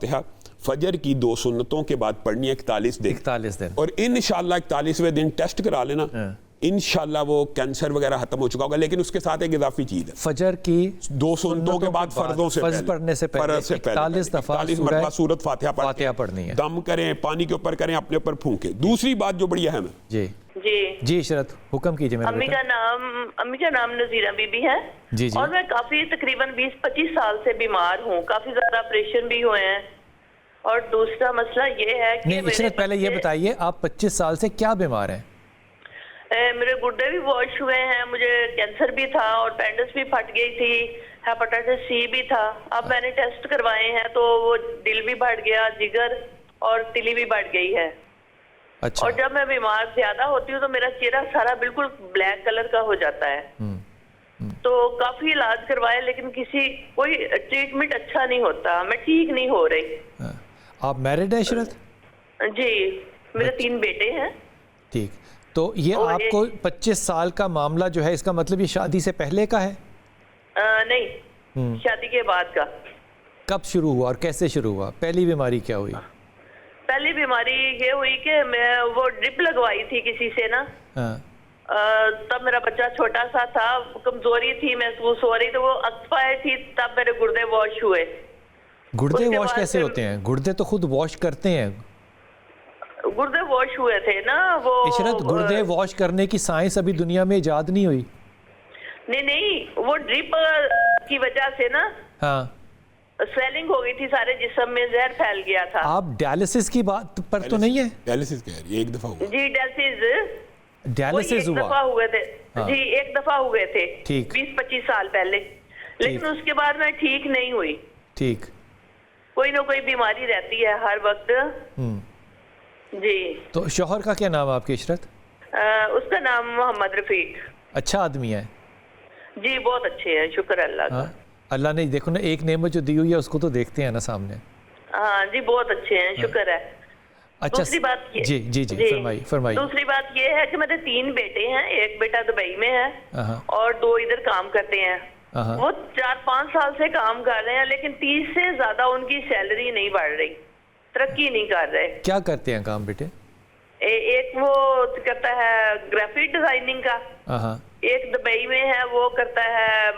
فاتحہ فجر کی 2 سنتوں کے بعد پڑھنی ہے 41 دن اور انشاءاللہ 41ویں دن ٹیسٹ کرا لینا انشاءاللہ وہ کینسر وغیرہ ختم ہو چکا ہوگا. لیکن اس کے ساتھ ایک اضافی چیز ہے, فجر کی 2 سنتوں کے بعد فرضوں سے فرض پڑھنے سے پہلے 41 دفعہ مرتبہ سورت فاتحہ پڑھنی ہے. دم کریں, پانی کے اوپر کریں, اپنے اوپر پھونکیں. دوسری بات جو بڑی اہم ہے, جی عشرت حکم کیجئے. امی کا نام نذیرہ بی بی ہے جی اور میں کافی تقریباً 20-25 سال سے بیمار ہوں, کافی زیادہ آپریشن بھی ہوئے ہیں. اور دوسرا مسئلہ یہ ہے کہ نہیں عشرت پہلے یہ بتائیے آپ 25 سال سے کیا بیمار ہیں؟ میرے گردے بھی واش ہوئے ہیں, مجھے کینسر بھی تھا اور پینڈس بھی پھٹ گئی تھی, ہیپاٹائٹس سی بھی تھا. اب میں نے ٹیسٹ کروائے ہیں تو وہ دل بھی بڑھ گیا, جگر اور تلی بھی بڑھ گئی ہے. اور جب میں بیمار زیادہ ہوتی ہوں تو میرا چہرہ سارا بالکل بلیک کلر کا ہو جاتا ہے. تو کافی علاج کروائے لیکن کوئی ٹریٹمنٹ اچھا نہیں ہوتا, میں ٹھیک نہیں ہو رہی. آپ میرڈ ہیں عشرت؟ جی میرے 3 بیٹے ہیں. ٹھیک, تو یہ آپ کو 25 سال کا معاملہ جو ہے اس کا مطلب یہ شادی سے پہلے کا ہے؟ نہیں, شادی کے بعد کا. کب شروع ہوا اور کیسے شروع ہوا؟ پہلی بیماری کیا ہوئی؟ پہلی بیماری یہ ہوئی کہ میں وہ ڈرپ لگوائی تھی کسی سے نا, تب میرا بچہ چھوٹا سا تھا, کمزوری تھی محسوس ہو رہی, تو وہ ایکسپائر تھی, تب میرے گردے واش ہوئے. گردے واش کیسے ہوتے ہیں؟ گردے تو خود واش کرتے ہیں. گردے واش ہوئے تھے نا وہ. عشرت گردے واش کرنے کی سائنس ابھی دنیا میں ایجاد نہیں ہوئی. نہیں وہ ڈرپ کی وجہ سے نا سویلنگ ہو گئی تھی سارے جسم میں, زہر پھیل گیا تھا. آپ ڈیالسس کی بات پر تو نہیں ہے؟ ڈیالسس کہہ رہی ہے, ایک دفعہ ہوا. جی ڈیالسس ہوا. دفعہ ہوئے تھے جی, ایک دفعہ ہوئے تھے 20-25 سال پہلے. لیکن اس کے بعد میں ٹھیک نہیں ہوئی. ٹھیک, کوئی نہ کوئی بیماری رہتی ہے ہر وقت. جی تو شوہر کا کیا نام ہے آپ کے عشرت؟ اس کا نام محمد رفیق. اچھا آدمی ہے؟ جی بہت اچھے ہیں, شکر اللہ کا. اللہ نے دیکھو نا ایک نعمت جو دی ہوئی ہے اس کو تو دیکھتے ہیں نا سامنے. ہاں جی بہت اچھے ہیں, شکر ہے. اچھا دوسری بات جی فرمائیے. دوسری بات یہ ہے کہ میرے 3 بیٹے ہیں, ایک بیٹا دبئی میں ہے اور 2 ادھر کام کرتے ہیں. وہ 4-5 سال سے کام کر رہے ہیں لیکن 30 سے زیادہ ان کی سیلری نہیں بڑھ رہی, ترقی نہیں کر رہے. کیا کرتے ہیں کام بیٹے؟ ایک وہ کرتا ہے گرافک ڈیزائننگ کا, ایک دبئی میں ہے وہ کرتا ہے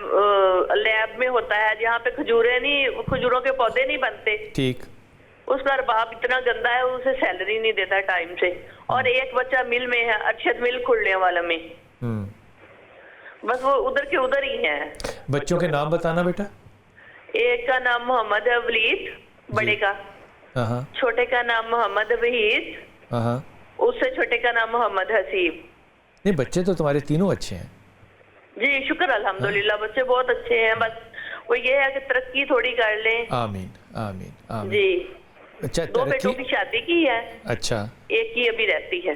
لیب میں ہوتا ہے جہاں پہ کھجوروں کے پودے نہیں بنتے. ٹھیک, اس کا ارباب اتنا گندا ہے, اسے سیلری نہیں دیتا ٹائم سے. اور ایک بچہ مل میں ہے, ارشد مل کھلنے والا میں. بس وہ ادھر کے ادھر ہی ہیں. بچوں کے نام بتانا بیٹا. ایک کا نام محمد ہے ولید, بڑے کا. چھوٹے کا نام محمد وحید, اس سے چھوٹے کا نام محمد حسیب. نہیں بچے تو تمہارے تینوں اچھے ہیں. جی شکر الحمدللہ, بچے بہت اچھے ہیں. بس وہ یہ ہے کہ ترقی تھوڑی کر لیں. آمین آمین آمین. جی اچھا 2 بیٹوں کی شادی کی ہے. اچھا, ایک کی ابھی رہتی ہے.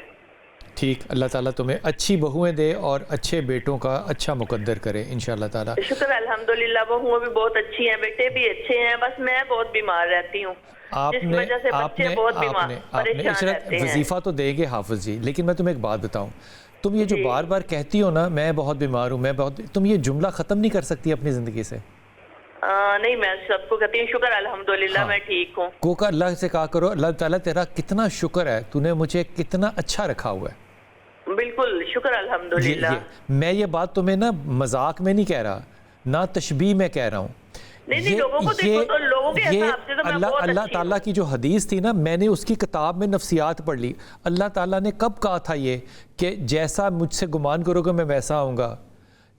ٹھیک, اللہ تعالیٰ تمہیں اچھی بہویں دے اور اچھے بیٹوں کا اچھا مقدر کرے انشاءاللہ تعالیٰ. شکر الحمدللہ, بہویں بھی بہت اچھی ہیں, بیٹے بھی اچھے ہیں. بس میں بہت بیمار رہتی ہوں, جس وجہ سے بچے بہت بیمار پریشان رہتے ہیں. وظیفہ تو دیں گے حافظ جی, لیکن میں تمہیں ایک بات بتاؤں, تم یہ جو بار بار کہتی ہو نا میں بہت بیمار ہوں, تم یہ جملہ ختم نہیں کر سکتی اپنی زندگی سے؟ نہیں میں سب کو کہتی ہوں شکر الحمدللہ میں ٹھیک ہوں. کوکا اللہ سے کہا کرو اللہ تعالیٰ تیرا کتنا شکر ہے, تو نے مجھے کتنا اچھا رکھا ہوا ہے. بالکل شکر الحمدللہ. میں یہ بات تمہیں نا مذاق میں نہیں کہہ رہا, نہ تشبیہ میں کہہ رہا ہوں. اللہ تعالیٰ کی جو حدیث تھی نا, میں نے اس کی کتاب میں نفسیات پڑھ لی. اللہ تعالیٰ نے کب کہا تھا یہ کہ جیسا مجھ سے گمان کرو گے میں ویسا آؤں گا؟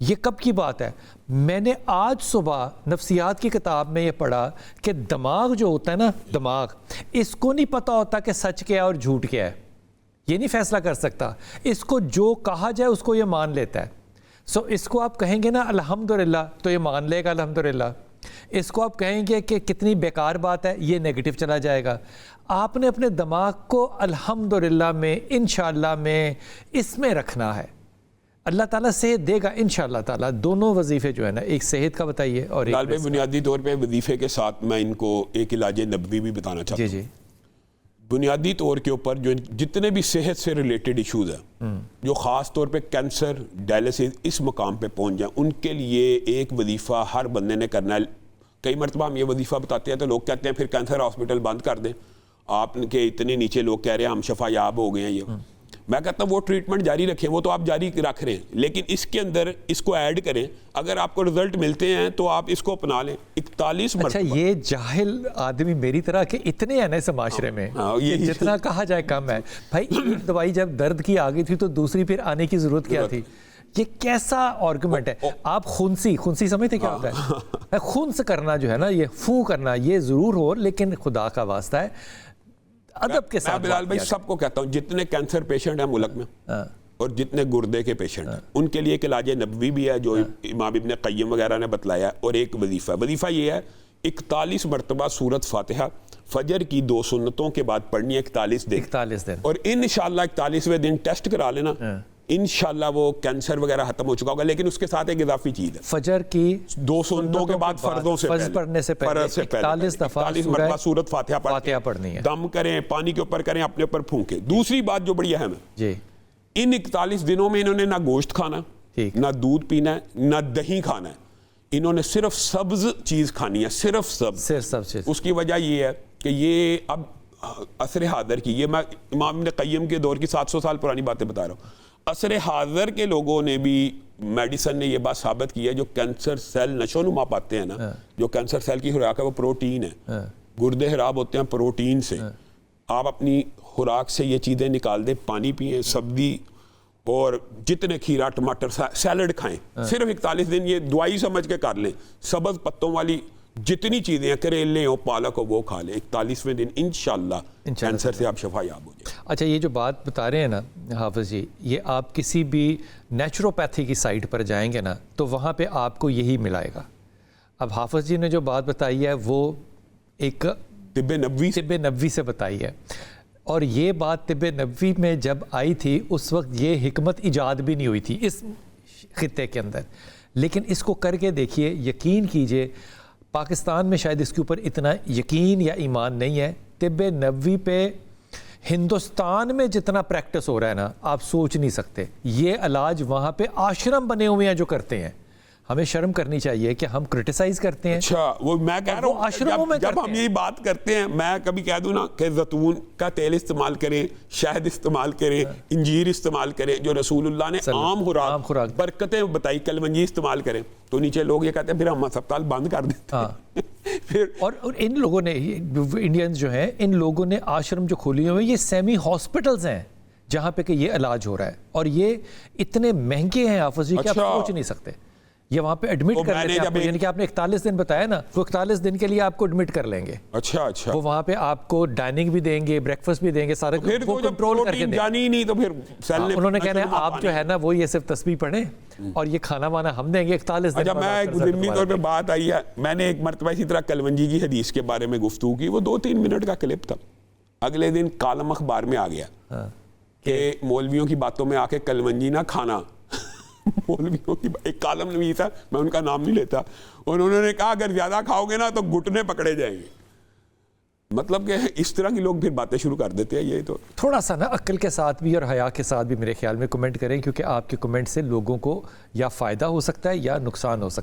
یہ کب کی بات ہے؟ میں نے آج صبح نفسیات کی کتاب میں یہ پڑھا کہ دماغ جو ہوتا ہے نا, دماغ اس کو نہیں پتہ ہوتا کہ سچ کیا ہے اور جھوٹ کیا ہے. یہ نہیں فیصلہ کر سکتا. اس کو جو کہا جائے اس کو یہ مان لیتا ہے. اس کو آپ کہیں گے نا الحمدللہ تو یہ مان لے گا الحمدللہ. اس کو آپ کہیں گے کہ کتنی بیکار بات ہے, یہ نیگیٹو چلا جائے گا. آپ نے اپنے دماغ کو الحمدللہ میں انشاءاللہ میں اس میں رکھنا ہے. اللہ تعالیٰ صحت دے گا انشاءاللہ تعالیٰ. دونوں وظیفے جو ہے نا, ایک صحت کا بتائیے اور ایک بنیادی طور پہ وظیفے کے ساتھ میں ان کو ایک علاج نبوی بھی بتانا چاہتا ہوں. جی بنیادی طور کے اوپر جو جتنے بھی صحت سے ریلیٹڈ ایشوز ہیں, جو خاص طور پہ کینسر, ڈائلسس, اس مقام پہ پہنچ جائیں, ان کے لیے ایک وظیفہ ہر بندے نے کرنا ہے. کئی مرتبہ ہم یہ وظیفہ بتاتے ہیں تو لوگ کہتے ہیں پھر کینسر ہاسپٹل بند کر دیں، آپ کے اتنے نیچے لوگ کہہ رہے ہیں ہم شفا یاب ہو گئے ہیں. یہ میں کہتا ہوں وہ ٹریٹمنٹ جاری رکھیں، وہ تو آپ جاری رکھ رہے ہیں، لیکن اس کے اندر اس کو ایڈ کریں. اگر آپ کو رزلٹ ملتے ہیں تو آپ اس کو اپنا لیں. 41 مرتبہ. اچھا یہ جاہل آدمی میری طرح کے اتنے ہیں نا اس معاشرے میں کہ جتنا کہا جائے کم ہے. بھائی ایک دوائی جب درد کی آ گئی تھی تو دوسری پھر آنے کی ضرورت کیا تھی؟ یہ کیسا آرگومنٹ ہے؟ آپ خونسی سمجھتے کیا ہوتا ہے؟ خونس کرنا جو ہے نا، یہ فو کرنا، یہ ضرور ہو لیکن خدا کا واسطہ ہے ادب کے ساتھ. میں بلال بھائی سب کو کہتا ہوں جتنے کینسر پیشنٹ ہیں ملک میں اور جتنے گردے کے پیشنٹ ہیں ان کے لیے ایک علاج نبوی بھی ہے جو امام ابن قیم وغیرہ نے بتلایا، اور ایک وظیفہ یہ ہے 41 مرتبہ سورۃ فاتحہ فجر کی 2 سنتوں کے بعد پڑھنی ہے 41 دن، اور انشاءاللہ 41ویں دن ٹیسٹ کرا لینا، انشاءاللہ وہ کینسر وغیرہ ختم ہو چکا ہوگا. لیکن اس کے ساتھ ایک اضافی چیز ہے، فجر کی 2 سنتوں کے بعد فرضوں سے فرض پڑھنے سے پہلے 41 دفعہ مرتبہ سورۃ فاتحہ پڑھنی ہے. دم کریں، پانی کے اوپر کریں، اپنے اوپر پھونکیں. دوسری بات جو بڑی اہم ہے جی، ان 41 دنوں میں انہوں نے نہ گوشت کھانا، نہ دودھ پینا ہے، نہ دہی کھانا ہے. انہوں نے صرف سبز چیز کھانی ہے، صرف سبز چیز. اس کی وجہ یہ ہے کہ یہ اب عصر حاضر کی، یہ میں امام ابن قیم کے دور کی 700 سال پرانی باتیں بتا رہا ہوں. عصر حاضر کے لوگوں نے بھی، میڈیسن نے یہ بات ثابت کی ہے، جو کینسر سیل نشو نما پاتے ہیں نا، جو کینسر سیل کی خوراک ہے وہ پروٹین ہے. گردے خراب ہوتے ہیں پروٹین سے. آپ اپنی خوراک سے یہ چیزیں نکال دیں، پانی پئیں، سبزی اور جتنے کھیرا ٹماٹر سیلڈ کھائیں. صرف 41 دن یہ دوائی سمجھ کے کر لیں. سبز پتوں والی جتنی چیزیں ہیں، کریلے ہو، پالک ہو، وہ کھا لیں. 41ویں دن انشاءاللہ کینسر سے آپ شفا یاب ہو جائے. اچھا یہ جو بات بتا رہے ہیں نا حافظ جی، یہ آپ کسی بھی نیچروپیتھی کی سائٹ پر جائیں گے نا تو وہاں پہ آپ کو یہی ملائے گا. اب حافظ جی نے جو بات بتائی ہے وہ ایک طب نبوی سے بتائی ہے، اور یہ بات طب نبوی میں جب آئی تھی اس وقت یہ حکمت ایجاد بھی نہیں ہوئی تھی اس خطے کے اندر. لیکن اس کو کر کے دیکھیے، یقین کیجئے پاکستان میں شاید اس کے اوپر اتنا یقین یا ایمان نہیں ہے. طب نبوی پہ ہندوستان میں جتنا پریکٹس ہو رہا ہے نا آپ سوچ نہیں سکتے. یہ علاج وہاں پہ آشرم بنے ہوئے ہیں جو کرتے ہیں. ہمیں شرم کرنی چاہیے کہ ہم کرٹیسائز کرتے ہیں. اچھا وہ میں کہہ رہا ہوں جب ہم یہی بات کرتے ہیں، میں کبھی کہہ دوں نا کہ زیتون کا تیل استعمال کریں، شہد استعمال کریں، انجیر استعمال کریں، جو رسول اللہ نے عام خوراک برکتیں بتائی، کلونجی استعمال کریں، تو نیچے لوگ یہ کہتے ہیں پھر ہم ہسپتال بند کر دیتے ہیں. پھر اور ان لوگوں نے، انڈینز جو ہیں، ان لوگوں نے آشرم جو کھولی ہوئے یہ سیمی ہاسپٹلز ہیں جہاں پہ کہ یہ علاج ہو رہا ہے، اور یہ اتنے مہنگے ہیں حافظ جی کہ آپ سوچ نہیں سکتے. یہ وہاں پہ ایڈمٹ کر لیں گے، یعنی کہ آپ نے 41 دن بتایا نا، وہ 41 دن کے لیے آپ کو ایڈمٹ کر لیں گے. اچھا وہ وہاں پہ آپ کو ڈائننگ بھی دیں گے، بریک فاسٹ بھی دیں گے، سارے وہ کنٹرول کر کے دیں. انہوں نے کہنا ہے آپ جو ہے نا وہ یہ صرف تسبیح پڑھیں اور یہ کھانا وانا ہم دیں گے 41 دن. اچھا میں ایک ضمنی طور پہ بات آئی ہے، میں نے ایک مرتبہ اسی طرح کلونجی کی حدیث کے بارے میں گفتگو کی، وہ 2-3 منٹ کا کلپ تھا. اگلے دن کالم اخبار میں آ گیا کہ مولویوں کی باتوں میں آ کے کلونجی نہ کھانا. مولویوں کی ایک کالم نویس ہے، میں ان کا نام نہیں لیتا، انہوں نے کہا اگر زیادہ کھاؤ گے نا تو گھٹنے پکڑے جائیں گے. مطلب کہ اس طرح کی لوگ پھر باتیں شروع کر دیتے ہیں. یہ تو تھوڑا سا نا عقل کے ساتھ بھی اور حیا کے ساتھ بھی میرے خیال میں کمنٹ کریں، کیونکہ آپ کے کمنٹ سے لوگوں کو یا فائدہ ہو سکتا ہے یا نقصان ہو سکتا ہے.